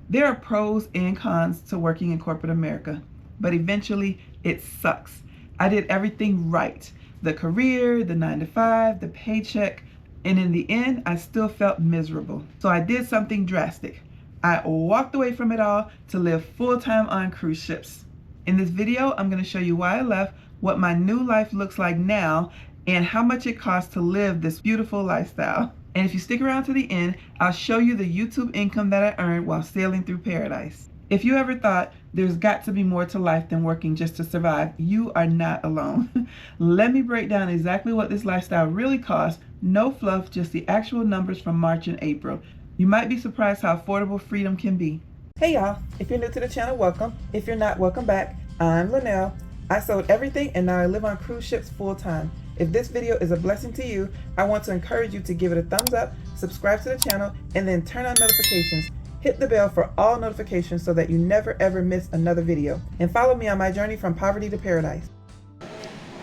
There are pros and cons to working in corporate America, but eventually it sucks. I did everything right: the career, the 9 to 5, the paycheck, and in the end, I still felt miserable. So I did something drastic. I walked away from it all to live full time on cruise ships. In this video, I'm going to show you why I left, what my new life looks like now, and how much it costs to live this beautiful lifestyle. And if you stick around to the end, I'll show you the YouTube income that I earned while sailing through paradise. If you ever thought there's got to be more to life than working just to survive, you are not alone. Let me break down exactly what this lifestyle really costs. No fluff, just the actual numbers from March and April. You might be surprised how affordable freedom can be. Hey y'all, if you're new to the channel, welcome. If you're not, welcome back. I'm Linnell. I sold everything and now I live on cruise ships full time. If this video is a blessing to you, I want to encourage you to give it a thumbs up, subscribe to the channel, and then turn on notifications. Hit the bell for all notifications so that you never ever miss another video. And follow me on my journey from poverty to paradise.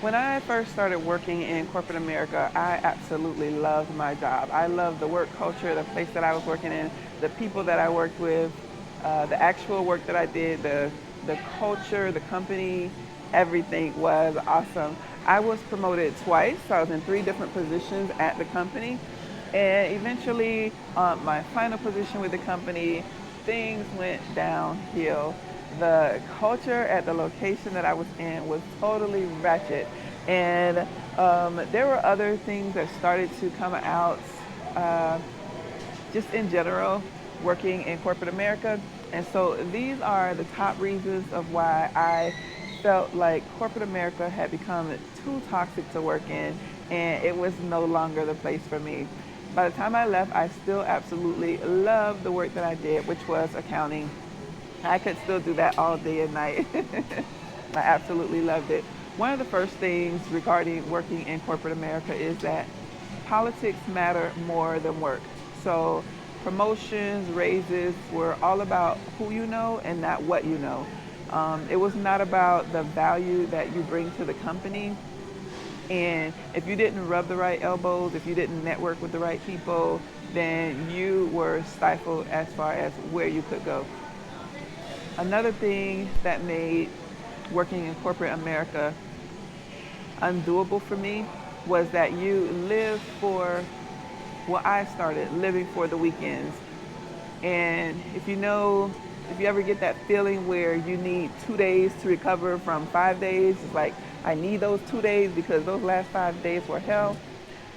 When I first started working in corporate America, I absolutely loved my job. I loved the work culture, the place that I was working in, the people that I worked with, the actual work that I did, the culture, the company, everything was awesome. I was promoted twice, so I was in 3 different positions at the company. And eventually, my final position with the company, things went downhill. The culture at the location that I was in was totally ratchet. And there were other things that started to come out just in general, working in corporate America. And so these are the top reasons of why I felt like corporate America had become too toxic to work in, and it was no longer the place for me. By the time I left, I still absolutely loved the work that I did, which was accounting. I could still do that all day and night. I absolutely loved it. One of the first things regarding working in corporate America is that politics matter more than work. So promotions, raises were all about who you know and not what you know. It was not about the value that you bring to the company. And if you didn't rub the right elbows, if you didn't network with the right people, then you were stifled as far as where you could go. Another thing that made working in corporate America undoable for me was that you live for, well, I started living for the weekends. And if you ever get that feeling where you need 2 days to recover from 5 days, it's like, I need those 2 days because those last 5 days were hell.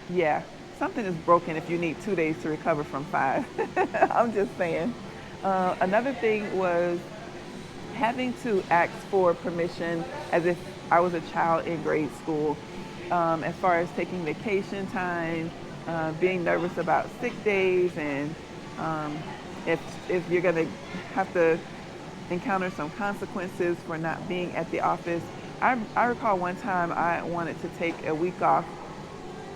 Yeah, something is broken if you need 2 days to recover from 5. I'm just saying. Another thing was having to ask for permission as if I was a child in grade school, as far as taking vacation time, being nervous about sick days, and if you're going to have to encounter some consequences for not being at the office. I recall one time I wanted to take a week off,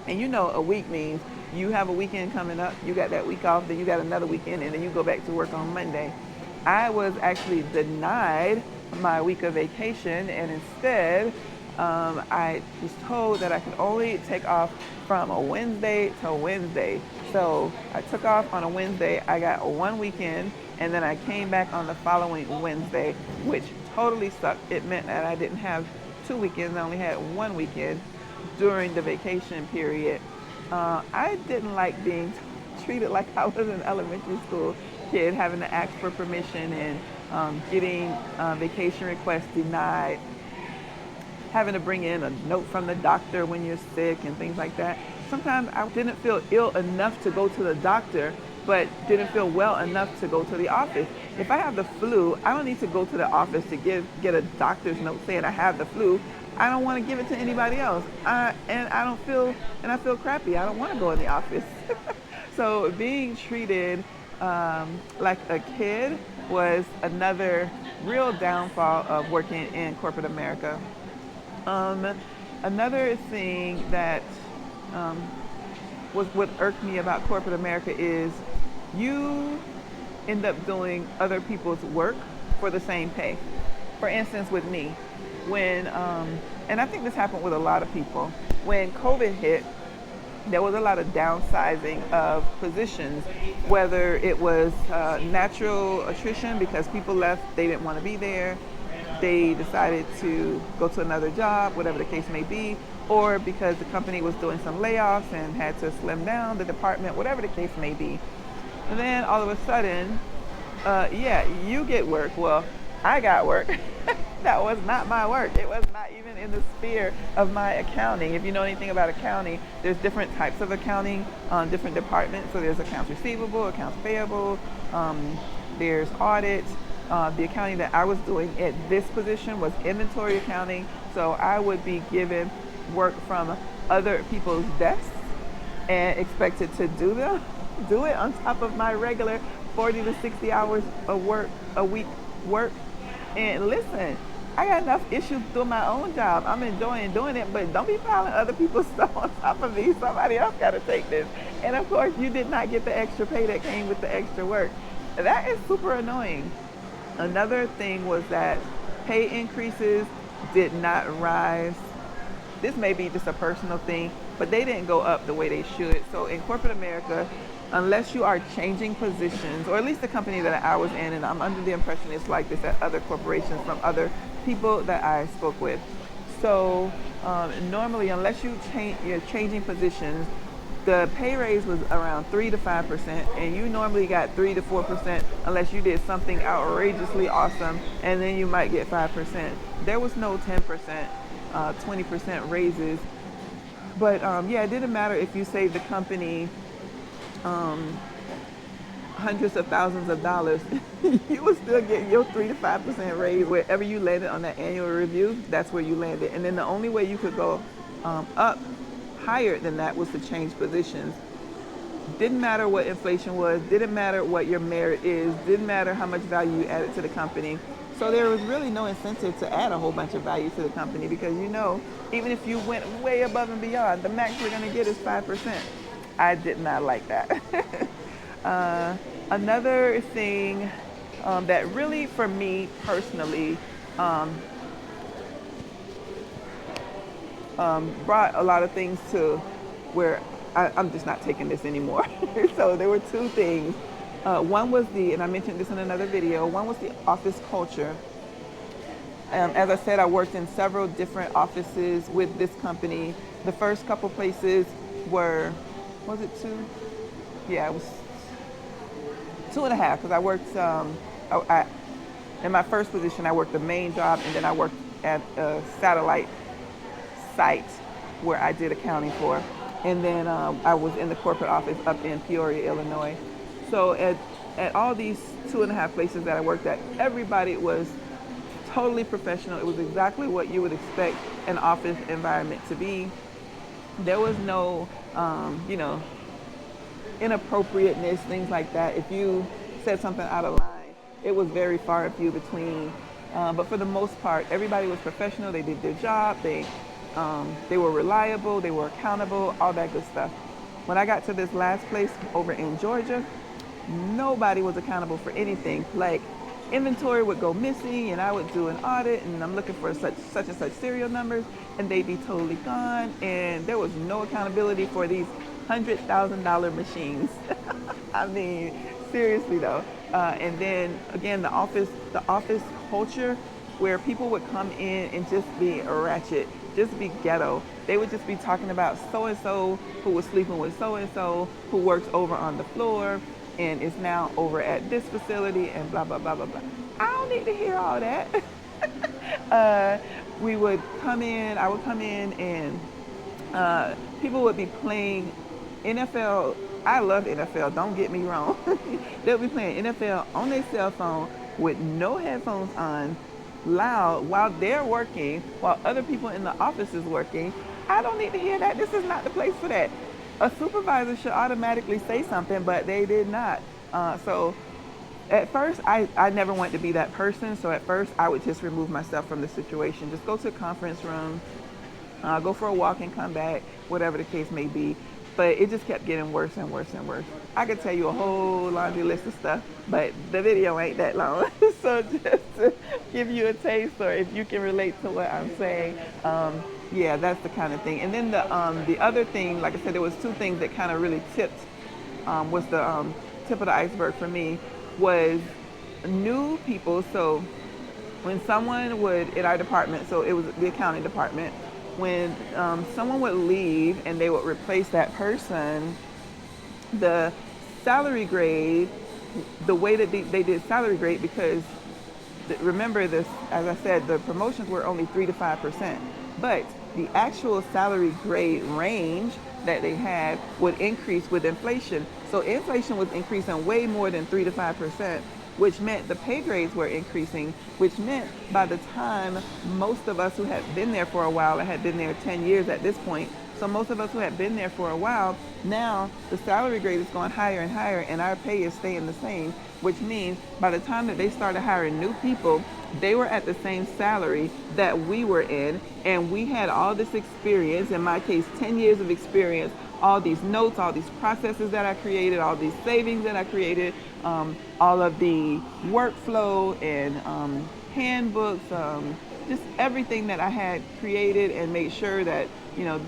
and you know a week means you have a weekend coming up, you got that week off, then you got another weekend, and then you go back to work on Monday. I was actually denied my week of vacation, and instead I was told that I could only take off from a Wednesday to Wednesday. So I took off on a Wednesday, I got 1 weekend, and then I came back on the following Wednesday, which totally sucked. It meant that I didn't have 2 weekends, I only had 1 weekend during the vacation period. I didn't like being treated like I was an elementary school kid, having to ask for permission and getting vacation requests denied, having to bring in a note from the doctor when you're sick and things like that. Sometimes I didn't feel ill enough to go to the doctor, but didn't feel well enough to go to the office. If I have the flu, I don't need to go to the office to get a doctor's note saying I have the flu. I don't want to give it to anybody else. I feel crappy. I don't want to go in the office. So being treated like a kid was another real downfall of working in corporate America. Another thing that was what irked me about corporate America is you end up doing other people's work for the same pay. For instance, with me, when, and I think this happened with a lot of people, when COVID hit, there was a lot of downsizing of positions, whether it was natural attrition because people left, they didn't want to be there, they decided to go to another job, whatever the case may be, or because the company was doing some layoffs and had to slim down the department, whatever the case may be. And then all of a sudden, yeah, you get work. Well, I got work. That was not my work. It was not even in the sphere of my accounting. If you know anything about accounting, there's different types of accounting, different departments. So there's accounts receivable, accounts payable, there's audit. The accounting that I was doing at this position was inventory accounting. So I would be given work from other people's desks and expected to do it on top of my regular 40 to 60 hours of work a week work. And listen, I got enough issues doing my own job. I'm enjoying doing it, but don't be piling other people's stuff on top of me. Somebody else got to take this. And of course, you did not get the extra pay that came with the extra work. That is super annoying. Another thing was that pay increases did not rise. This may be just a personal thing, but they didn't go up the way they should. So in corporate America, unless you are changing positions, or at least the company that I was in, and I'm under the impression it's like this at other corporations from other people that I spoke with. So normally, unless you're changing positions, the pay raise was around 3 to 5%, and you normally got 3 to 4% unless you did something outrageously awesome, and then you might get 5%. There was no 10%, 20% raises. But yeah, it didn't matter if you saved the company hundreds of thousands of dollars, you would still get your 3 to 5% raise wherever you landed on that annual review. That's where you landed, and then the only way you could go up higher than that was to change positions. Didn't matter what inflation was, didn't matter what your merit is, didn't matter how much value you added to the company. So there was really no incentive to add a whole bunch of value to the company because even if you went way above and beyond, the max you're going to get is 5%. I did not like that. Another thing that really, for me personally, brought a lot of things to where I'm just not taking this anymore. So there were two things. One was and I mentioned this in another video, one was the office culture. As I said, I worked in several different offices with this company. The first couple places was it two? Yeah, it was 2.5 because I worked, in my first position, I worked the main job and then I worked at a satellite site where I did accounting for. And then I was in the corporate office up in Peoria, Illinois. So at all these 2.5 places that I worked at, everybody was totally professional. It was exactly what you would expect an office environment to be. There was no, inappropriateness, things like that. If you said something out of line, it was very far and few between. But for the most part, everybody was professional. They did their job. They were reliable. They were accountable. All that good stuff. When I got to this last place over in Georgia, nobody was accountable for anything. Like inventory would go missing, and I would do an audit, and I'm looking for such and such serial numbers, and they'd be totally gone. And there was no accountability for these $100,000 machines. I mean, seriously though. And then again, the office culture where people would come in and just be ratchet, just be ghetto. They would just be talking about so-and-so who was sleeping with so-and-so who works over on the floor and is now over at this facility and blah, blah, blah, blah, blah. I don't need to hear all that. I would come in and people would be playing NFL. I love NFL, don't get me wrong. They'll be playing NFL on their cell phone with no headphones on, loud, while they're working, while other people in the office is working. I don't need to hear that. This is not the place for that. A supervisor should automatically say something, but they did not. So at first, I never wanted to be that person. So at first, I would just remove myself from the situation. Just go to a conference room, go for a walk and come back, whatever the case may be. But it just kept getting worse and worse and worse. I could tell you a whole laundry list of stuff, but the video ain't that long. So just to give you a taste, or if you can relate to what I'm saying, Yeah, that's the kind of thing. And then the other thing, like I said, there was two things that kind of really tipped was the tip of the iceberg for me was new people. So when someone would in our department, so it was the accounting department, when someone would leave and they would replace that person, the salary grade, the way that they did salary grade, because remember this, as I said, the promotions were only 3 to 5%, but the actual salary grade range that they had would increase with inflation. So inflation was increasing way more than 3 to 5%, which meant the pay grades were increasing, which meant by the time most of us who had been there for a while, and had been there 10 years at this point, so most of us who had been there for a while, now the salary grade is going higher and higher and our pay is staying the same, which means by the time that they started hiring new people, they were at the same salary that we were in, and we had all this experience, in my case 10 years of experience, all these notes, all these processes that I created, all these savings that I created, all of the workflow and handbooks, just everything that I had created and made sure that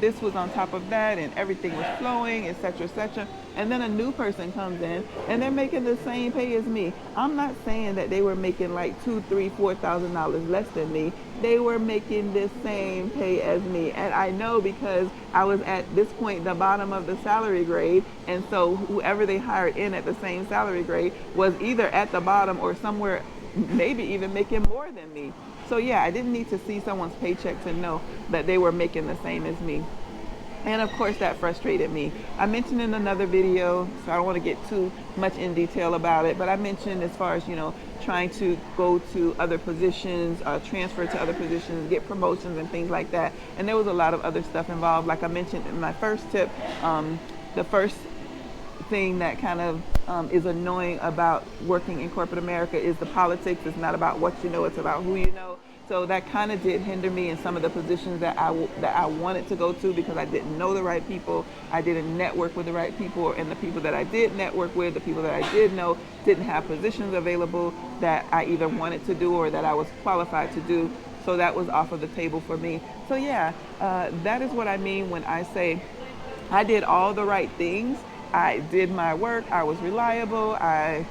this was on top of that and everything was flowing, etc., etc. And then a new person comes in and they're making the same pay as me. I'm not saying that they were making like two, three, $4,000 less than me. They were making the same pay as me, and I know because I was at this point the bottom of the salary grade, and so whoever they hired in at the same salary grade was either at the bottom or somewhere maybe even making more than me. So yeah, I didn't need to see someone's paycheck to know that they were making the same as me. And of course that frustrated me. I mentioned in another video, so I don't want to get too much in detail about it, but I mentioned as far as, trying to go to other positions, transfer to other positions, get promotions and things like that. And there was a lot of other stuff involved. Like I mentioned in my first tip, the first thing that kind of is annoying about working in corporate America is the politics. It's not about what you know, it's about who you know. So that kind of did hinder me in some of the positions that I wanted to go to, because I didn't know the right people. I didn't network with the right people, and the people that I did network with, the people that I did know, didn't have positions available that I either wanted to do or that I was qualified to do. So that was off of the table for me. So yeah, that is what I mean when I say I did all the right things. I did my work. I was reliable. I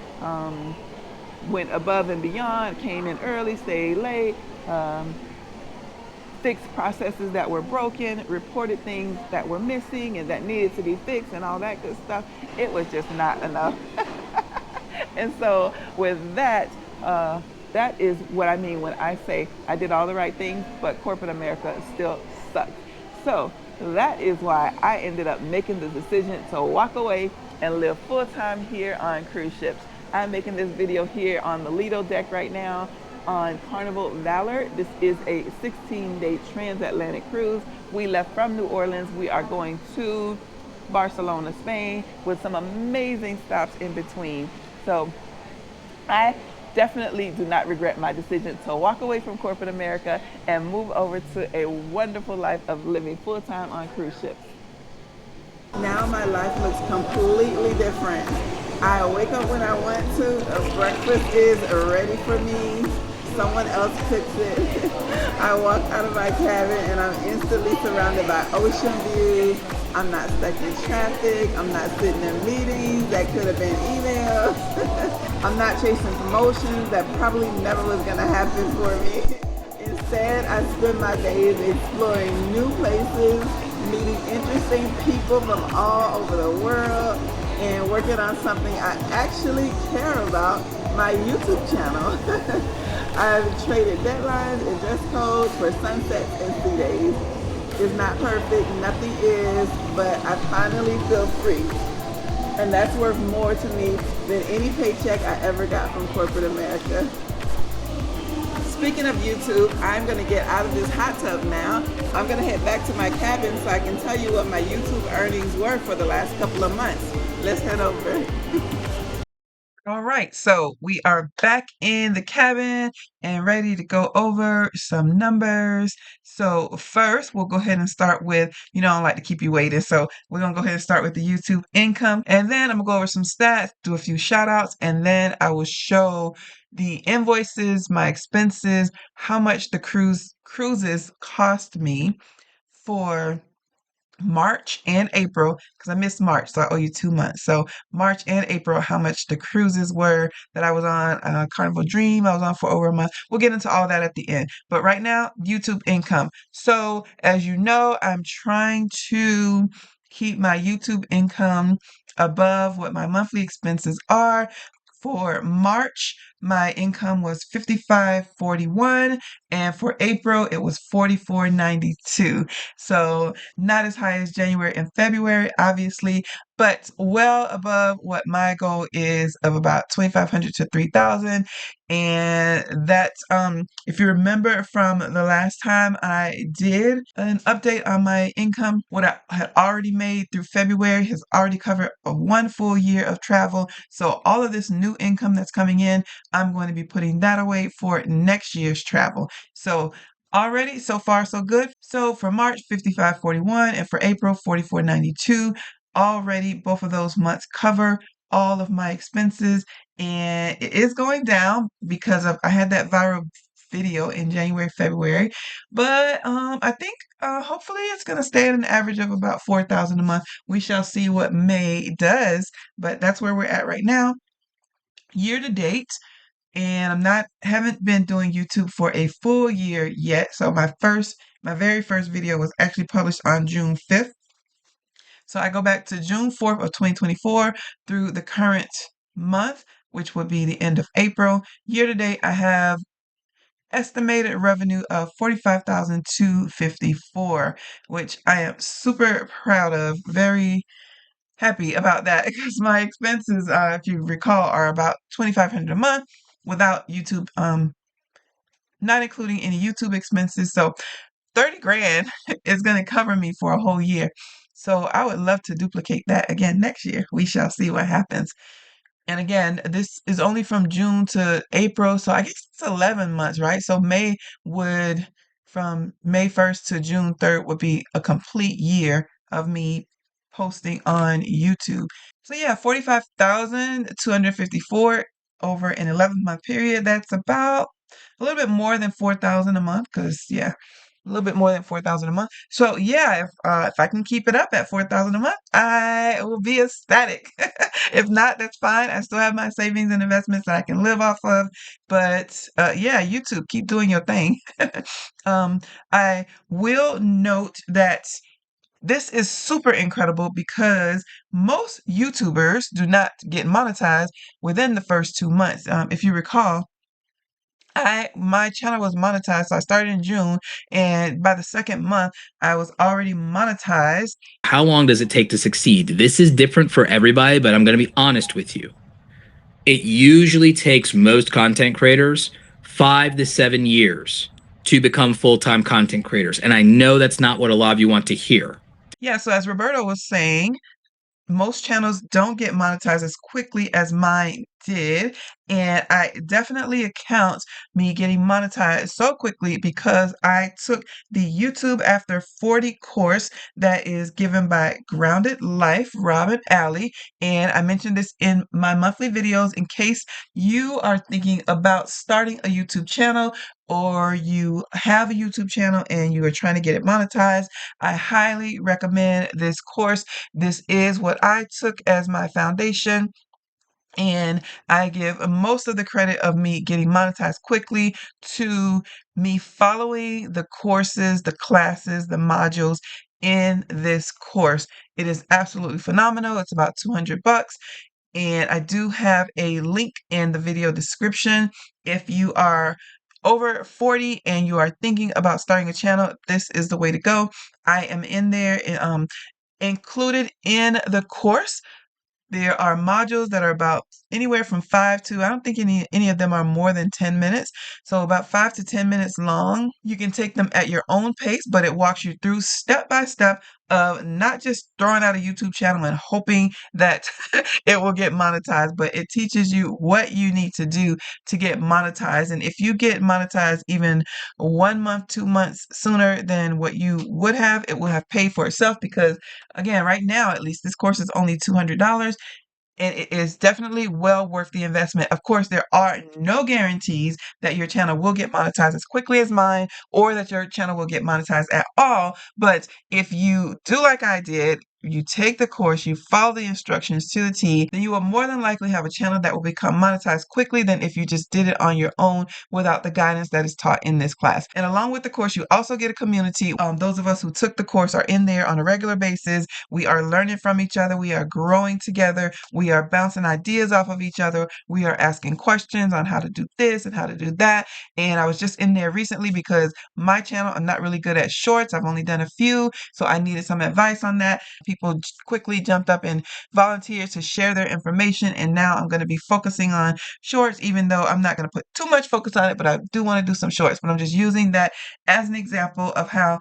went above and beyond, came in early, stayed late, um, fixed processes that were broken, reported things that were missing and that needed to be fixed, and all that good stuff. It was just not enough. And so, with that, that is what I mean when I say I did all the right things, but corporate America still sucked. So, that is why I ended up making the decision to walk away and live full time here on cruise ships. I'm making this video here on the Lido deck right now on Carnival Valor. This is a 16-day transatlantic cruise. We left from New Orleans. We are going to Barcelona, Spain, with some amazing stops in between. So I definitely do not regret my decision to walk away from corporate America and move over to a wonderful life of living full-time on cruise ships. Now my life looks completely different. I wake up when I want to. Breakfast is ready for me. Someone else cooks it. I walk out of my cabin and I'm instantly surrounded by ocean views. I'm not stuck in traffic. I'm not sitting in meetings that could have been emails. I'm not chasing promotions that probably never was going to happen for me. Instead, I spend my days exploring new places, meeting interesting people from all over the world, and working on something I actually care about, my YouTube channel. I've traded deadlines and dress codes for sunsets and sea days. It's not perfect, nothing is, but I finally feel free. And that's worth more to me than any paycheck I ever got from corporate America. Speaking of YouTube, I'm going to get out of this hot tub now. I'm going to head back to my cabin so I can tell you what my YouTube earnings were for the last couple of months. Let's head over. All right, so we are back in the cabin and ready to go over some numbers. So first, we'll go ahead and start with, I don't like to keep you waiting. So we're going to go ahead and start with the YouTube income. And then I'm going to go over some stats, do a few shout outs, and then I will show the invoices, my expenses, how much the cruises cost me for March and April, because I missed March, so I owe you 2 months. So March and April, how much the cruises were that I was on. Carnival Dream, I was on for over a month. We'll get into all that at the end. But right now, YouTube income. So as you know, I'm trying to keep my YouTube income above what my monthly expenses are. For March, my income was 55.41, and for April, it was 44.92. So not as high as January and February, obviously, but well above what my goal is of about 2,500 to 3,000. And that's if you remember from the last time I did an update on my income, what I had already made through February has already covered a 1 full year of travel. So all of this new income that's coming in, I'm going to be putting that away for next year's travel. So already, so far, so good. So for March, 55.41, and for April, 44.92. Already, both of those months cover all of my expenses, and it is going down because of I had that viral video in January, February, but I think hopefully it's gonna stay at an average of about 4,000 a month. We shall see what May does, but that's where we're at right now. Year to date, and haven't been doing YouTube for a full year yet. So my very first video was actually published on June 5th. So I go back to June 4th of 2024 through the current month, which would be the end of April. Year to date, I have estimated revenue of 45,254, which I am super proud of, very happy about that because my expenses, if you recall, are about 2,500 a month without YouTube, not including any YouTube expenses. So 30 grand is going to cover me for a whole year. So I would love to duplicate that again next year. We shall see what happens. And again, this is only from June to April, so I guess it's 11 months, right? So from May 1st to June 3rd would be a complete year of me posting on YouTube. So yeah, 45,254 over an 11-month period. That's about a little bit more than 4,000 a month, because yeah, a little bit more than 4,000 a month. So yeah, if I can keep it up at 4,000 a month, I will be ecstatic. If not, that's fine. I still have my savings and investments that I can live off of. But yeah, YouTube, keep doing your thing. um, I will note that this is super incredible because most YouTubers do not get monetized within the first 2 months. If you recall, my channel was monetized, so I started in June, and by the second month, I was already monetized. How long does it take to succeed? This is different for everybody, but I'm going to be honest with you. It usually takes most content creators 5 to 7 years to become full time content creators. And I know that's not what a lot of you want to hear. Yeah, so as Roberto was saying, most channels don't get monetized as quickly as mine did. And I definitely account me getting monetized so quickly because I took the YouTube After 40 course that is given by Grounded Life, Rob and Allie. And I mentioned this in my monthly videos in case you are thinking about starting a YouTube channel or you have a YouTube channel and you are trying to get it monetized. I highly recommend this course. This is what I took as my foundation. And I give most of the credit of me getting monetized quickly to me following the courses, the classes, the modules in this course. It is absolutely phenomenal. It's about 200 bucks. And I do have a link in the video description. If you are over 40 and you are thinking about starting a channel, this is the way to go. I am in there, included in the course. There are modules that are about anywhere from I don't think any of them are more than 10 minutes. So about 5 to 10 minutes long. You can take them at your own pace, but it walks you through step by step of not just throwing out a YouTube channel and hoping that it will get monetized, but it teaches you what you need to do to get monetized. And if you get monetized even 1 month, 2 months sooner than what you would have, it will have paid for itself because again, right now, at least this course is only $200. and it is definitely well worth the investment. Of course, there are no guarantees that your channel will get monetized as quickly as mine or that your channel will get monetized at all. But if you do like I did, you take the course, you follow the instructions to the T, then you will more than likely have a channel that will become monetized quickly than if you just did it on your own without the guidance that is taught in this class. And along with the course, you also get a community. Those of us who took the course are in there on a regular basis. We are learning from each other. We are growing together. We are bouncing ideas off of each other. We are asking questions on how to do this and how to do that. And I was just in there recently because my channel, I'm not really good at shorts. I've only done a few, so I needed some advice on that. People quickly jumped up and volunteered to share their information. And now I'm going to be focusing on shorts, even though I'm not going to put too much focus on it, but I do want to do some shorts. But I'm just using that as an example of how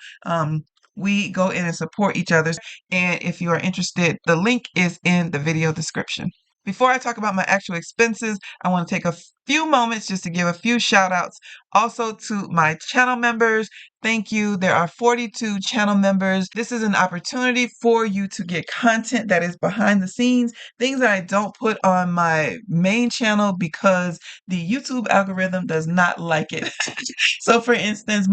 we go in and support each other. And if you are interested, the link is in the video description. Before I talk about my actual expenses, I want to take a few moments just to give a few shout outs also to my channel members. Thank you. There are 42 channel members. This is an opportunity for you to get content that is behind the scenes, things that I don't put on my main channel because the YouTube algorithm does not like it. So for instance,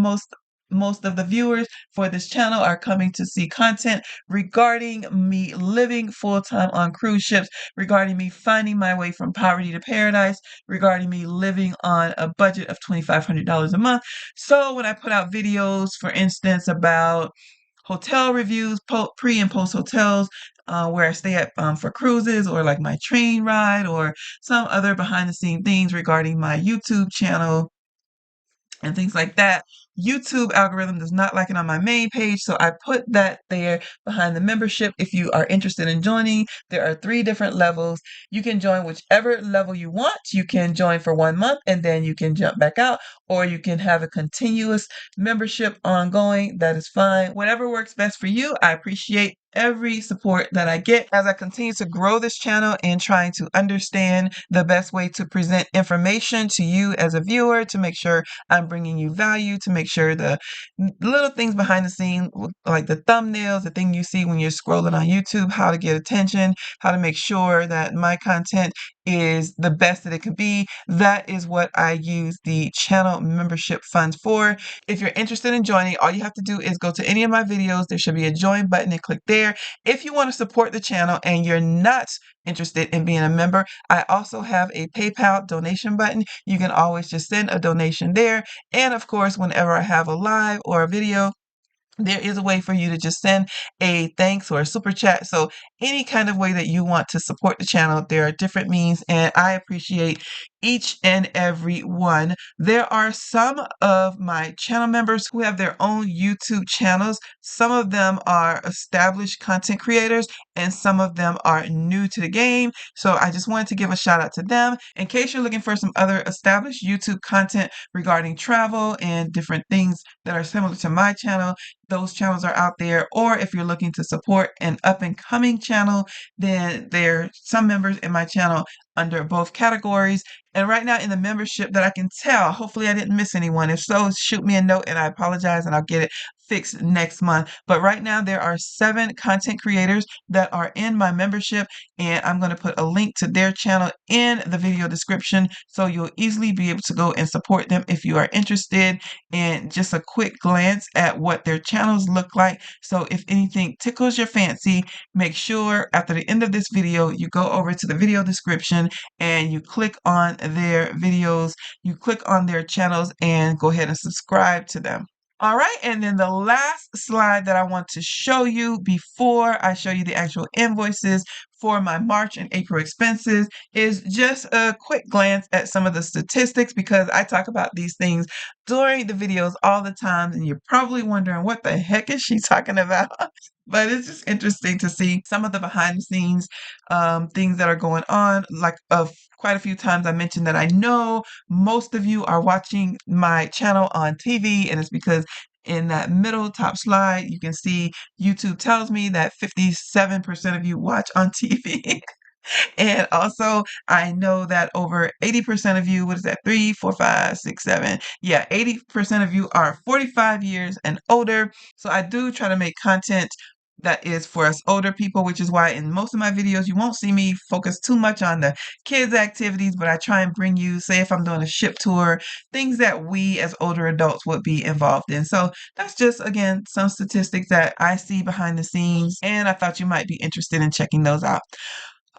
most of the viewers for this channel are coming to see content regarding me living full-time on cruise ships, regarding me finding my way from poverty to paradise, regarding me living on a budget of $2,500 a month. So when I put out videos, for instance, about hotel reviews, pre and post hotels, where I stay at for cruises, or like my train ride, or some other behind the scene things regarding my YouTube channel and things like that. YouTube algorithm does not like it on my main page, so I put that there behind the membership. If you are interested in joining, there are 3 different levels. You can join whichever level you want. You can join for 1 month and then you can jump back out, or you can have a continuous membership ongoing. That is fine. Whatever works best for you. I appreciate every support that I get as I continue to grow this channel and trying to understand the best way to present information to you as a viewer, to make sure I'm bringing you value, to make sure the little things behind the scene, like the thumbnails, the thing you see when you're scrolling on YouTube, how to get attention, how to make sure that my content is the best that it can be. That is what I use the channel membership funds for. If you're interested in joining, all you have to do is go to any of my videos. There should be a join button and click there. If you want to support the channel and you're not interested in being a member, I also have a PayPal donation button. You can always just send a donation there. And of course, whenever I have a live or a video, there is a way for you to just send a thanks or a super chat. So any kind of way that you want to support the channel, there are different means, and I appreciate each and every one. There are some of my channel members who have their own YouTube channels. Some of them are established content creators and some of them are new to the game. So I just wanted to give a shout out to them. In case you're looking for some other established YouTube content regarding travel and different things that are similar to my channel, those channels are out there. Or if you're looking to support an up and coming channel, then there are some members in my channel under both categories. And right now in the membership that I can tell, hopefully I didn't miss anyone. If so, shoot me a note and I apologize and I'll get it fixed next month. But right now there are 7 content creators that are in my membership, and I'm going to put a link to their channel in the video description so you'll easily be able to go and support them if you are interested in just a quick glance at what their channels look like. So if anything tickles your fancy, make sure after the end of this video you go over to the video description and you click on their videos, you click on their channels and go ahead and subscribe to them. All right, and then the last slide that I want to show you before I show you the actual invoices for my March and April expenses is just a quick glance at some of the statistics, because I talk about these things during the videos all the time and you're probably wondering what the heck is she talking about? But it's just interesting to see some of the behind the scenes things that are going on. Like quite a few times I mentioned that I know most of you are watching my channel on TV, and it's because in that middle top slide, you can see YouTube tells me that 57% of you watch on TV. And also, I know that over 80% of you, what is that? 3, 4, 5, 6, 7. Yeah, 80% of you are 45 years and older. So I do try to make content that is for us older people, which is why in most of my videos you won't see me focus too much on the kids activities, but I try and bring you, say if I'm doing a ship tour, things that we as older adults would be involved in. So that's just, again, some statistics that I see behind the scenes, and I thought you might be interested in checking those out.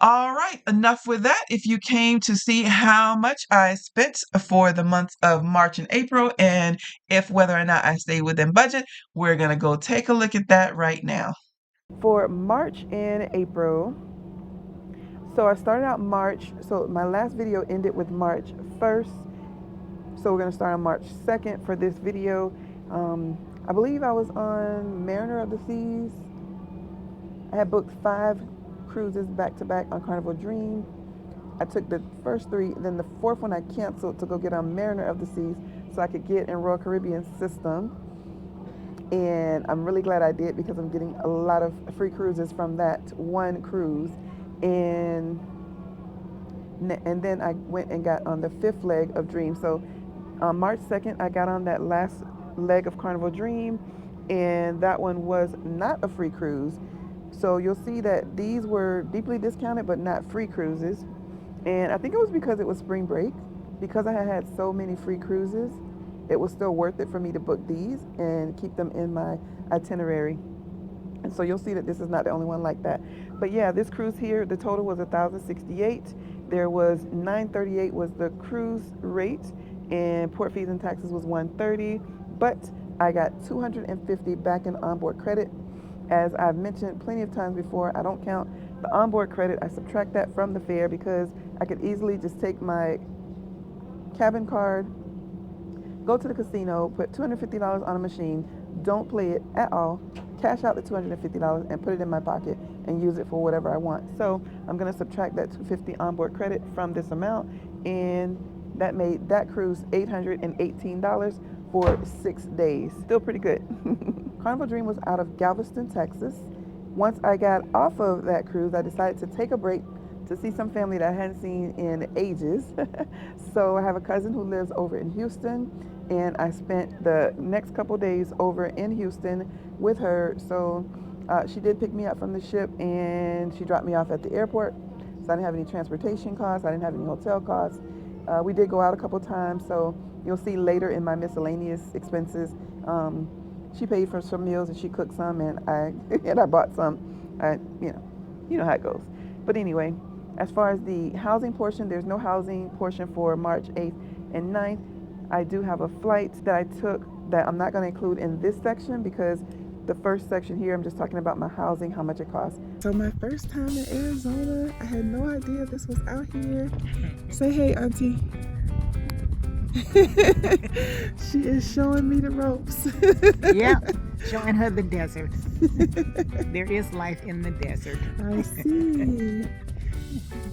All right, enough with that. If you came to see how much I spent for the months of March and April, and if whether or not I stay within budget, we're going to go take a look at that right now. For March and April, so I started out March, so my last video ended with March 1st. So we're going to start on March 2nd for this video. I believe I was on Mariner of the Seas. I had booked 5 cruises back to back on Carnival Dream. I took the first 3, then the 4th one I canceled to go get on Mariner of the Seas so I could get in Royal Caribbean system. And I'm really glad I did because I'm getting a lot of free cruises from that one cruise. And then I went and got on the 5th leg of Dream. So on March 2nd, I got on that last leg of Carnival Dream, and that one was not a free cruise. So you'll see that these were deeply discounted but not free cruises. And I think it was because it was spring break. Because I had had so many free cruises, it was still worth it for me to book these and keep them in my itinerary. And so you'll see that this is not the only one like that. But yeah, this cruise here, the total was 1,068. There was 938 was the cruise rate, and port fees and taxes was 130. But I got 250 back in onboard credit. As I've mentioned plenty of times before, I don't count the onboard credit. I subtract that from the fare because I could easily just take my cabin card, go to the casino, put $250 on a machine, don't play it at all, cash out the $250 and put it in my pocket and use it for whatever I want. So I'm going to subtract that $250 onboard credit from this amount, and that made that cruise $818 for 6 days. Still pretty good. Carnival Dream was out of Galveston, Texas. Once I got off of that cruise, I decided to take a break to see some family that I hadn't seen in ages. So I have a cousin who lives over in Houston, and I spent the next couple days over in Houston with her. So she did pick me up from the ship, and she dropped me off at the airport. So I didn't have any transportation costs. I didn't have any hotel costs. We did go out a couple times, so you'll see later in my miscellaneous expenses. She paid for some meals and she cooked some, and I bought some. You know how it goes. But anyway, as far as the housing portion, there's no housing portion for March 8th and 9th. I do have a flight that I took that I'm not going to include in this section because the first section here, I'm just talking about my housing, how much it costs. So my first time in Arizona, I had no idea this was out here. Say hey, Auntie. She is showing me the ropes. Yep, showing her the desert. There is life in the desert. I see.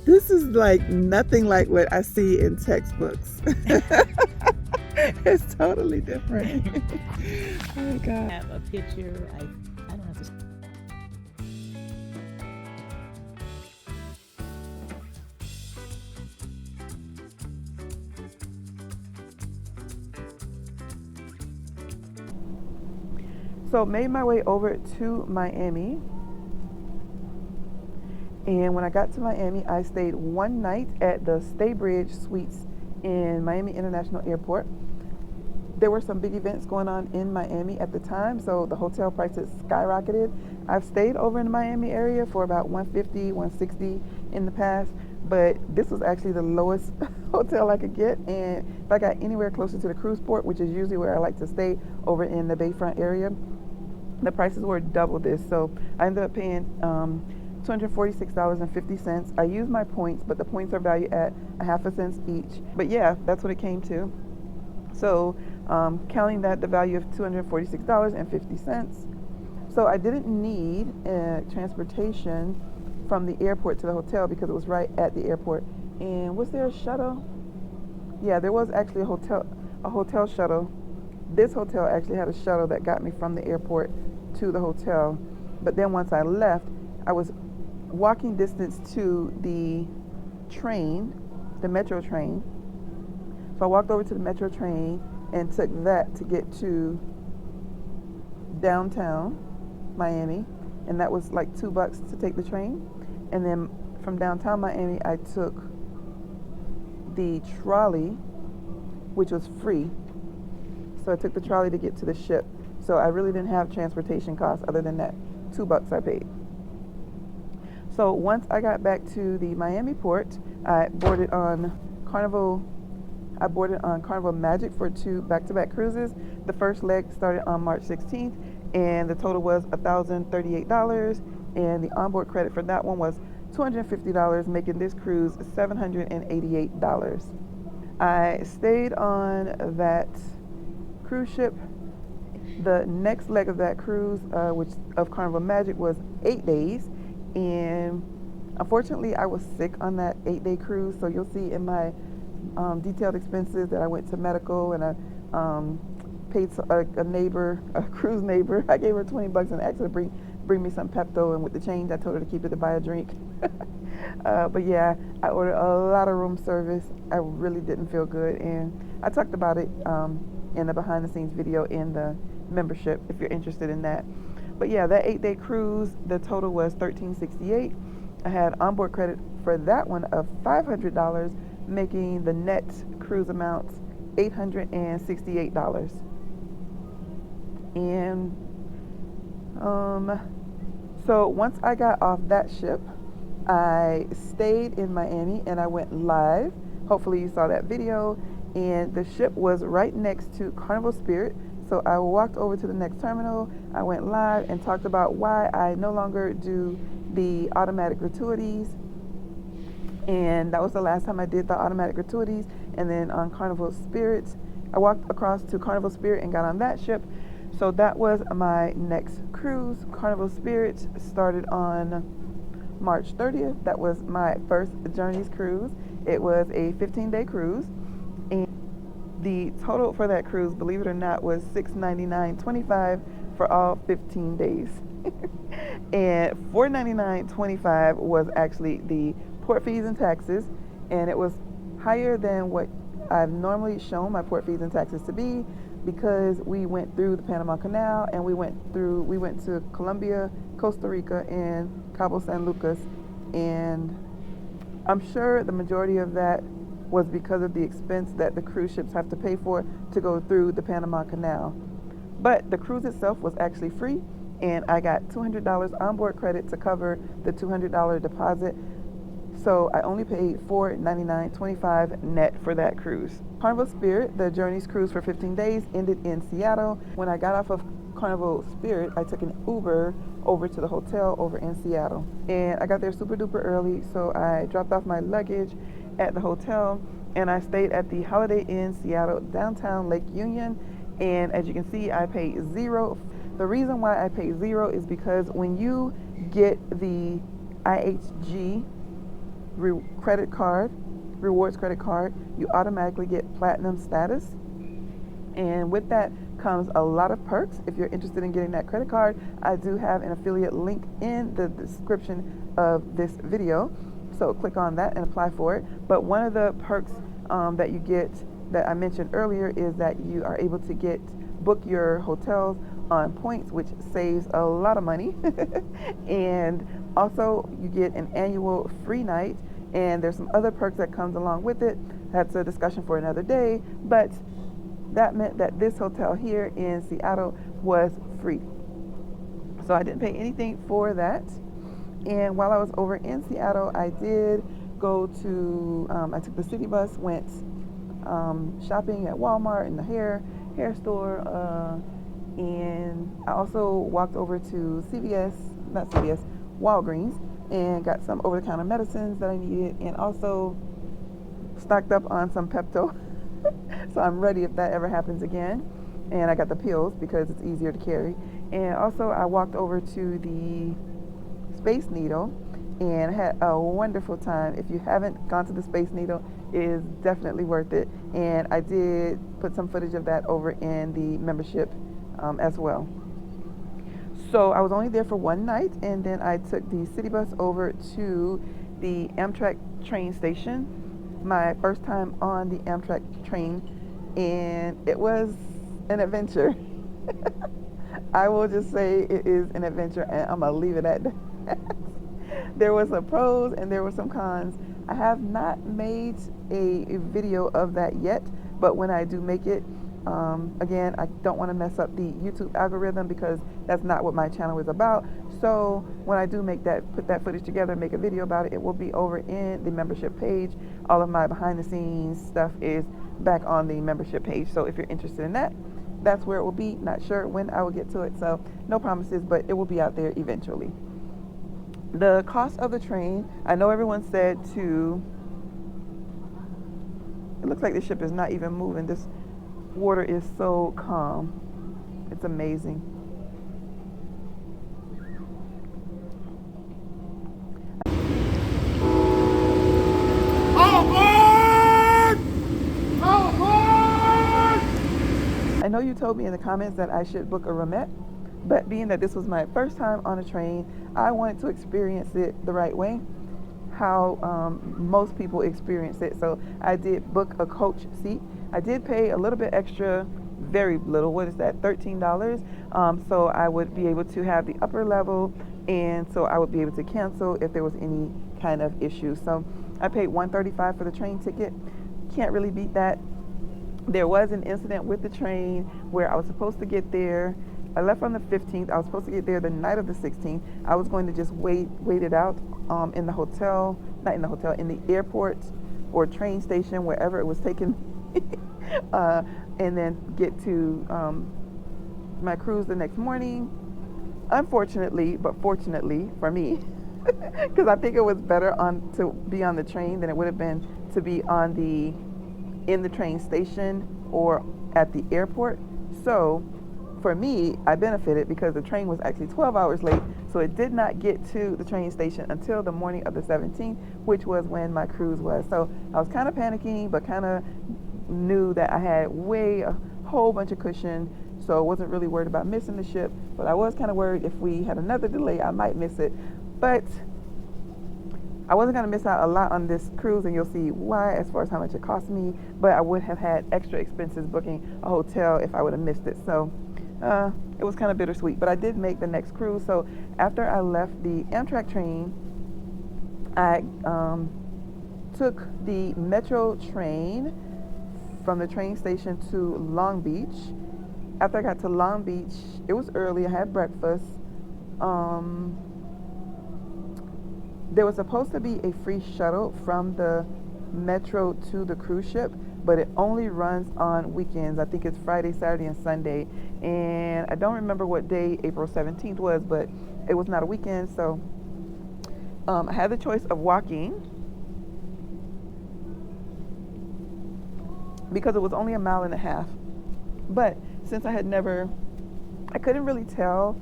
This is like nothing like what I see in textbooks. It's totally different. Oh my I God. have a picture. I don't have to. So made my way over to Miami. And when I got to Miami, I stayed one night at the Staybridge Suites in Miami International Airport. There were some big events going on in Miami at the time, so the hotel prices skyrocketed. I've stayed over in the Miami area for about $150, $160 in the past, but this was actually the lowest hotel I could get. And if I got anywhere closer to the cruise port, which is usually where I like to stay over in the Bayfront area, the prices were double this. So I ended up paying $246.50. I used my points, but the points are valued at a half a cent each. But yeah, that's what it came to. So counting that, the value of $246.50. So I didn't need transportation from the airport to the hotel because it was right at the airport. And was there a shuttle? Yeah, there was actually a hotel shuttle. This hotel actually had a shuttle that got me from the airport to the hotel. But then once I left, I was walking distance to the train, the metro train. So I walked over to the metro train and took that to get to downtown Miami. and that was like $2 to take the train. And then from downtown Miami, I took the trolley, which was free. So I took the trolley to get to the ship. So I really didn't have transportation costs other than that $2 I paid. So once I got back to the Miami port, I boarded on Carnival. I boarded on Carnival Magic for 2 back-to-back cruises. The first leg started on March 16th, and the total was $1,038, and the onboard credit for that one was $250, making this cruise $788. I stayed on that cruise ship. The next leg of that cruise, which of Carnival Magic, was 8 days, and unfortunately, I was sick on that 8-day cruise. So you'll see in my detailed expenses that I went to medical, and I paid a neighbor, a cruise neighbor. I gave her $20 and asked her to bring me some Pepto, and with the change, I told her to keep it to buy a drink. But yeah, I ordered a lot of room service. I really didn't feel good, and I talked about it in the behind the scenes video in the membership if you're interested in that. But yeah, that 8-day cruise, the total was $1,368. I had onboard credit for that one of $500, making the net cruise amount $868. And so once I got off that ship, I stayed in Miami and I went live. Hopefully you saw that video. And the ship was right next to Carnival Spirit. So I walked over to the next terminal. I went live and talked about why I no longer do the automatic gratuities. And that was the last time I did the automatic gratuities. And then on Carnival Spirit, I walked across to Carnival Spirit and got on that ship. So that was my next cruise. Carnival Spirit started on March 30th. That was my first Journeys cruise. It was a 15-day cruise. And the total for that cruise, believe it or not, was $699.25 for all 15 days. And $499.25 was actually the port fees and taxes, and it was higher than what I've normally shown my port fees and taxes to be, because we went through the Panama Canal and we went to Colombia, Costa Rica, and Cabo San Lucas, and I'm sure the majority of that was because of the expense that the cruise ships have to pay for to go through the Panama Canal. But the cruise itself was actually free, and I got $200 onboard credit to cover the $200 deposit. So I only paid $499.25 net for that cruise. Carnival Spirit, the Journeys cruise for 15 days, ended in Seattle. When I got off of Carnival Spirit, I took an Uber over to the hotel over in Seattle. And I got there super duper early, so I dropped off my luggage at the hotel, and I stayed at the Holiday Inn Seattle, downtown Lake Union. And as you can see, I paid $0. The reason why I paid $0 is because when you get the IHG credit card, rewards credit card, you automatically get platinum status. And with that comes a lot of perks. If you're interested in getting that credit card, I do have an affiliate link in the description of this video. So click on that and apply for it. But one of the perks that you get that I mentioned earlier is that you are able to book your hotels on points, which saves a lot of money. And also you get an annual free night, and there's some other perks that comes along with it. That's a discussion for another day, but that meant that this hotel here in Seattle was free. So I didn't pay anything for that. And while I was over in Seattle, I did go to, I took the city bus, went shopping at Walmart and the hair store, and I also walked over to Walgreens, and got some over-the-counter medicines that I needed, and also stocked up on some Pepto. So I'm ready if that ever happens again. And I got the pills because it's easier to carry. And also I walked over to the Space Needle and had a wonderful time. If you haven't gone to the Space Needle, it is definitely worth it. And I did put some footage of that over in the membership as well. So I was only there for one night, and then I took the city bus over to the Amtrak train station. My first time on the Amtrak train, and it was an adventure. I will just say it is an adventure, and I'm gonna leave it at that. There was some pros and there were some cons. I have not made a video of that yet, but when I do make it, again, I don't want to mess up the YouTube algorithm because that's not what my channel is about. So when I do make that, put that footage together, make a video about it, it will be over in the membership page. All of my behind the scenes stuff is back on the membership page. So if you're interested in that, that's where it will be. Not sure when I will get to it, so no promises, but it will be out there eventually. The cost of the train, I know everyone said to, it looks like the ship is not even moving. This water is so calm. It's amazing. I know you told me in the comments that I should book a roomette, but being that this was my first time on a train, I wanted to experience it the right way, how most people experience it. So I did book a coach seat. I did pay a little bit extra, very little. What is that? $13. So I would be able to have the upper level, and so I would be able to cancel if there was any kind of issue. So I paid $135 for the train ticket. Can't really beat that. There was an incident with the train where I was supposed to get there. I left on the 15th. I was supposed to get there the night of the 16th. I was going to just wait it out in the hotel, not in the hotel, in the airport or train station, wherever it was taken, and then get to my cruise the next morning. Unfortunately, but fortunately for me, because I think it was better to be on the train than it would have been to be in the train station or at the airport. So for me, I benefited because the train was actually 12 hours late. So it did not get to the train station until the morning of the 17th, which was when my cruise was. So I was kind of panicking, but kind of knew that I had a whole bunch of cushion. So I wasn't really worried about missing the ship, but I was kind of worried if we had another delay, I might miss it. But I wasn't going to miss out a lot on this cruise, and you'll see why as far as how much it cost me, but I would have had extra expenses booking a hotel if I would have missed it. So it was kind of bittersweet, but I did make the next cruise. So after I left the Amtrak train, I took the Metro train from the train station to Long Beach. After I got to Long Beach, it was early. I had breakfast. There was supposed to be a free shuttle from the Metro to the cruise ship, but it only runs on weekends. I think it's Friday, Saturday, and Sunday. And I don't remember what day April 17th was, but it was not a weekend. So I had the choice of walking because it was only a mile and a half. But since I couldn't really tell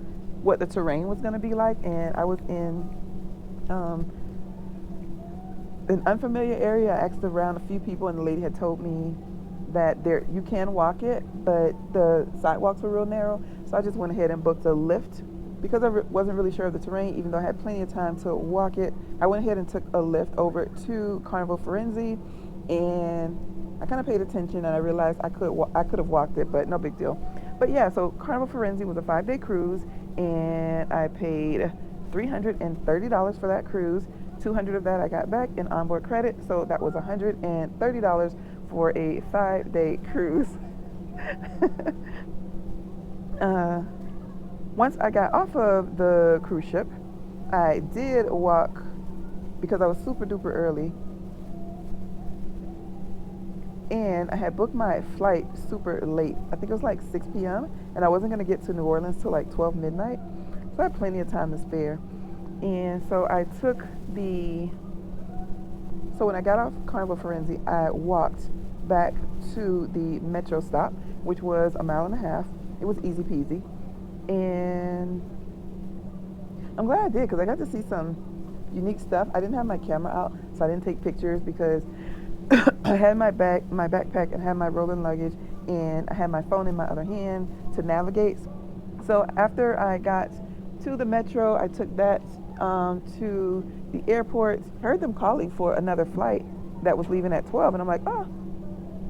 what the terrain was going to be like, and I was in an unfamiliar area. I asked around a few people, and the lady had told me that you can walk it, but the sidewalks were real narrow. So I just went ahead and booked a lift because I wasn't really sure of the terrain. Even though I had plenty of time to walk it, I went ahead and took a lift over to Carnival Firenze, and I kind of paid attention, and I realized I could have walked it, but no big deal. But yeah, so Carnival Firenze was a 5-day cruise, and I paid $330 for that cruise. $200 of that I got back in onboard credit, so that was $130 for a 5-day cruise. Once I got off of the cruise ship, I did walk because I was super duper early, and I had booked my flight super late. I think it was like 6 p.m. and I wasn't going to get to New Orleans till like 12 midnight. So I had plenty of time to spare. And so so when I got off Carnival Firenze, I walked back to the Metro stop, which was a mile and a half. It was easy peasy. And I'm glad I did because I got to see some unique stuff. I didn't have my camera out, so I didn't take pictures because I had my backpack and had my rolling luggage, and I had my phone in my other hand to navigate. So after I got to the Metro, I took that to the airport. Heard them calling for another flight that was leaving at 12, and I'm like, oh,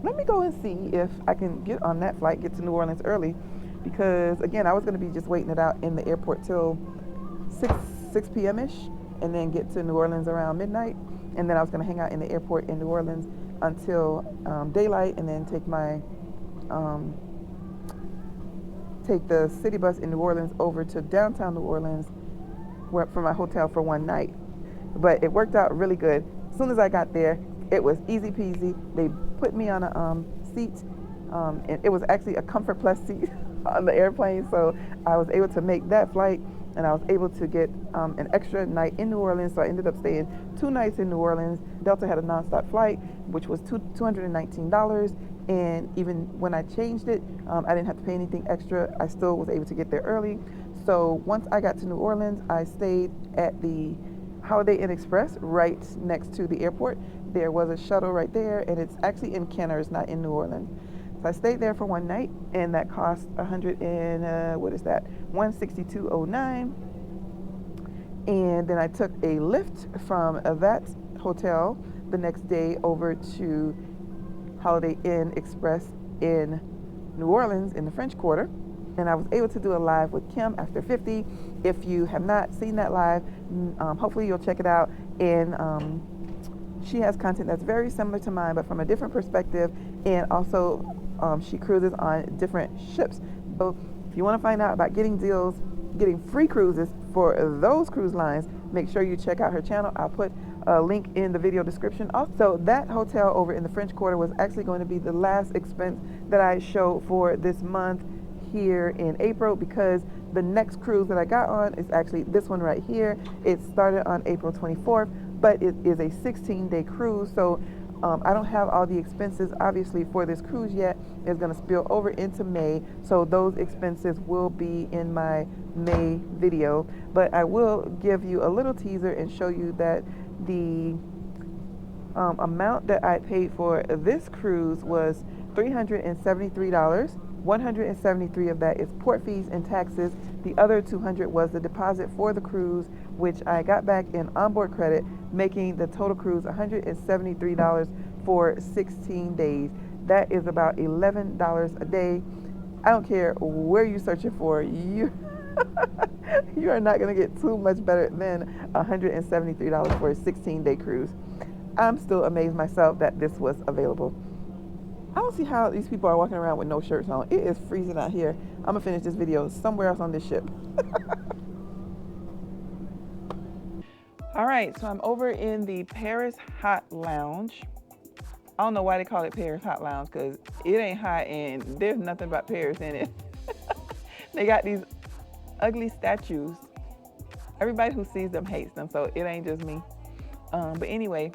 let me go and see if I can get on that flight, get to New Orleans early. because again, I was going to be just waiting it out in the airport till 6 p.m. ish, and then get to New Orleans around midnight, and then I was going to hang out in the airport in New Orleans until daylight, and then um, take the city bus in New Orleans over to downtown New Orleans for my hotel for one night. But it worked out really good. As soon as I got there, it was easy peasy. They put me on a seat, and it was actually a Comfort Plus seat on the airplane, so I was able to make that flight, and I was able to get an extra night in New Orleans. So I ended up staying 2 nights in New Orleans. Delta had a nonstop flight, which was $219. And even when I changed it, I didn't have to pay anything extra. I still was able to get there early. So once I got to New Orleans, I stayed at the Holiday Inn Express right next to the airport. There was a shuttle right there, and it's actually in Kenner, it's not in New Orleans. So I stayed there for one night, and that cost 100 and what is that? 162.09. And then I took a lift from that hotel the next day over to Holiday Inn Express in New Orleans in the French Quarter. And I was able to do a live with Kim after 50. If you have not seen that live, hopefully you'll check it out. And she has content that's very similar to mine, but from a different perspective. And also, she cruises on different ships. So if you want to find out about getting deals, getting free cruises for those cruise lines, make sure you check out her channel. I'll put a link in the video description. Also, that hotel over in the French Quarter was actually going to be the last expense that I showed for this month here in April, because the next cruise that I got on is actually this one right here. It started on April 24th, but it is a 16-day cruise. So I don't have all the expenses obviously for this cruise yet. It's going to spill over into May, so those expenses will be in my May video. But I will give you a little teaser and show you that the amount that I paid for this cruise was $373. 173 of that is port fees and taxes. The other 200 was the deposit for the cruise, which I got back in onboard credit, making the total cruise $173 for 16 days. That is about $11 a day. I don't care where you're searching for, you you are not going to get too much better than $173 for a 16-day cruise. I'm still amazed myself that this was available. I don't see how these people are walking around with no shirts on. It is freezing out here. I'm going to finish this video somewhere else on this ship. All right, so I'm over in the Paris Hot Lounge. I don't know why they call it Paris Hot Lounge, because it ain't hot and there's nothing but Paris in it. They got these ugly statues. Everybody who sees them hates them, so it ain't just me. But anyway,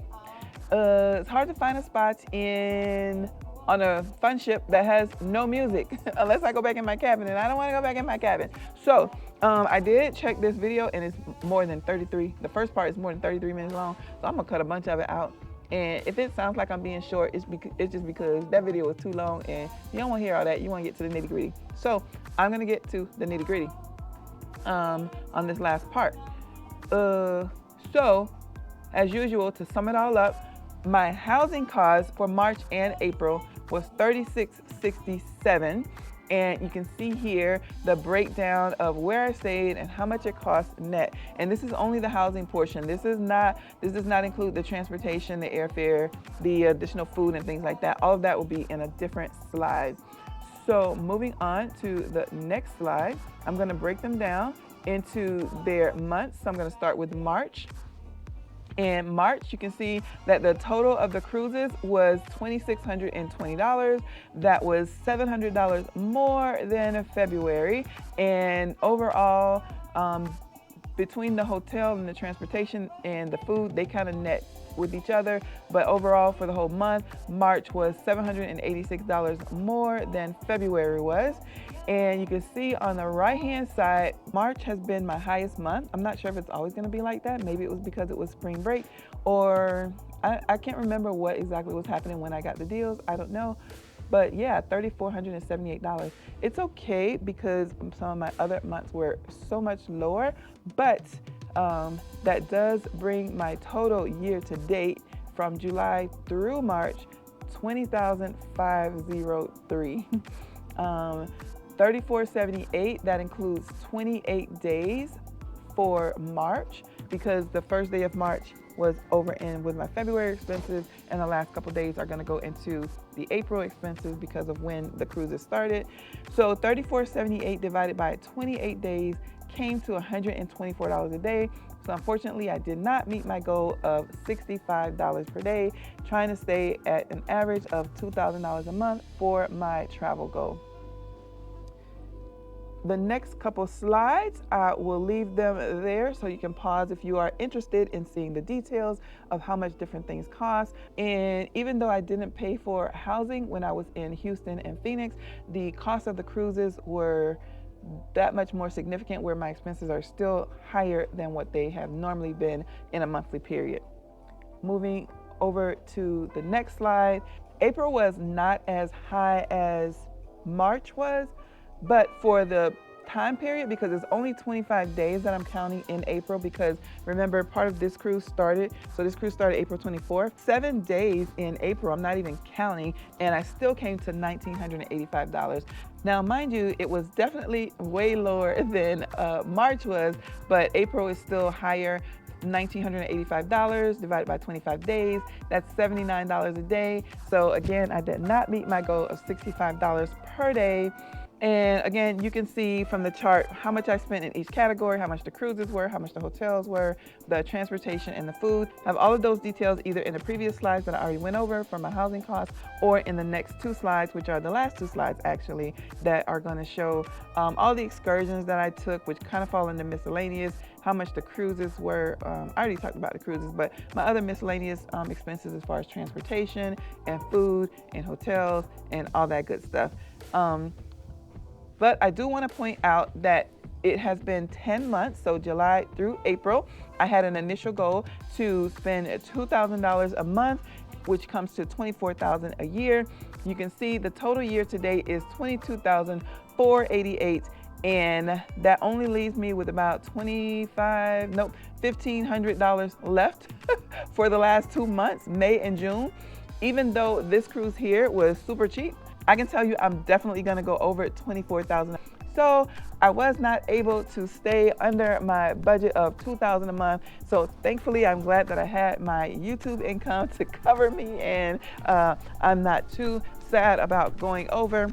it's hard to find a spot on a fun ship that has no music unless I go back in my cabin, and I don't want to go back in my cabin. So I did check this video, and it's more than 33. The first part is more than 33 minutes long, so I'm gonna cut a bunch of it out. And if it sounds like I'm being short, it's just because that video was too long, and you don't want to hear all that. You want to get to the nitty gritty. So I'm gonna get to the nitty gritty on this last part. So as usual, to sum it all up, my housing cost for March and April was $36.67, and you can see here the breakdown of where I stayed and how much it cost net. And this is only the housing portion. This does not include the transportation, the airfare, the additional food and things like that. All of that will be in a different slide. So moving on to the next slide, I'm going to break them down into their months. So I'm going to start with March. In March, you can see that the total of the cruises was $2,620. That was $700 more than February. And overall, between the hotel and the transportation and the food, they kind of net with each other. But overall, for the whole month, March was $786 more than February was. And you can see on the right-hand side, March has been my highest month. I'm not sure if it's always going to be like that. Maybe it was because it was spring break, or I can't remember what exactly was happening when I got the deals. I don't know. But yeah, $3,478. It's okay because some of my other months were so much lower, but that does bring my total year to date from July through March, $20,503. $34.78, that includes 28 days for March, because the first day of March was over in with my February expenses, and the last couple days are going to go into the April expenses because of when the cruises started. So $34.78 divided by 28 days came to $124 a day. So unfortunately, I did not meet my goal of $65 per day, trying to stay at an average of $2,000 a month for my travel goal. The next couple slides, I will leave them there so you can pause if you are interested in seeing the details of how much different things cost. And even though I didn't pay for housing when I was in Houston and Phoenix, the cost of the cruises were that much more significant, where my expenses are still higher than what they have normally been in a monthly period. Moving over to the next slide, April was not as high as March was, but for the time period, because it's only 25 days that I'm counting in April, because remember, part of this cruise started, so this cruise started April 24th, 7 days in April, I'm not even counting, and I still came to $1,985. Now, mind you, it was definitely way lower than March was, but April is still higher. $1,985 divided by 25 days, that's $79 a day. So again, I did not meet my goal of $65 per day. And again, you can see from the chart how much I spent in each category, how much the cruises were, how much the hotels were, the transportation, and the food. I have all of those details either in the previous slides that I already went over for my housing costs, or in the next two slides, which are the last two slides actually, that are going to show all the excursions that I took, which kind of fall into miscellaneous, how much the cruises were. I already talked about the cruises, but my other miscellaneous expenses as far as transportation and food and hotels and all that good stuff. But I do want to point out that it has been 10 months, so July through April. I had an initial goal to spend $2,000 a month, which comes to $24,000 a year. You can see the total year to date is $22,488, and that only leaves me with about $1,500 left for the last 2 months, May and June. Even though this cruise here was super cheap, I can tell you I'm definitely gonna go over $24,000. So I was not able to stay under my budget of $2,000 a month. So thankfully, I'm glad that I had my YouTube income to cover me, and I'm not too sad about going over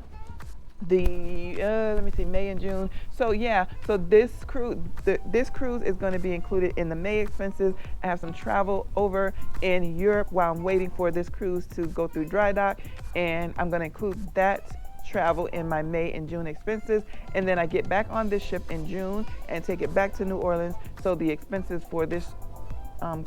the let me see, May and June. So yeah, so this cruise is going to be included in the May expenses. I have some travel over in Europe while I'm waiting for this cruise to go through dry dock, and I'm going to include that travel in my May and June expenses. And then I get back on this ship in June and take it back to New Orleans. So the expenses for this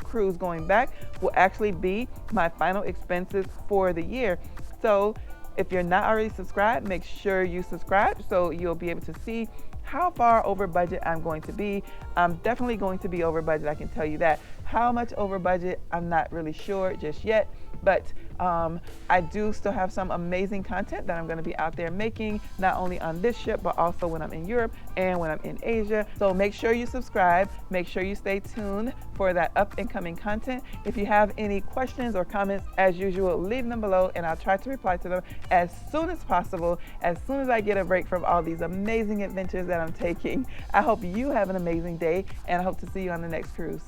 cruise going back will actually be my final expenses for the year. So if you're not already subscribed, make sure you subscribe so you'll be able to see how far over budget I'm going to be. I'm definitely going to be over budget, I can tell you that. How much over budget, I'm not really sure just yet, but I do still have some amazing content that I'm going to be out there making, not only on this ship, but also when I'm in Europe and when I'm in Asia. So make sure you subscribe, make sure you stay tuned for that up and coming content. If you have any questions or comments, as usual, leave them below and I'll try to reply to them as soon as possible, as soon as I get a break from all these amazing adventures that I'm taking. I hope you have an amazing day, and I hope to see you on the next cruise.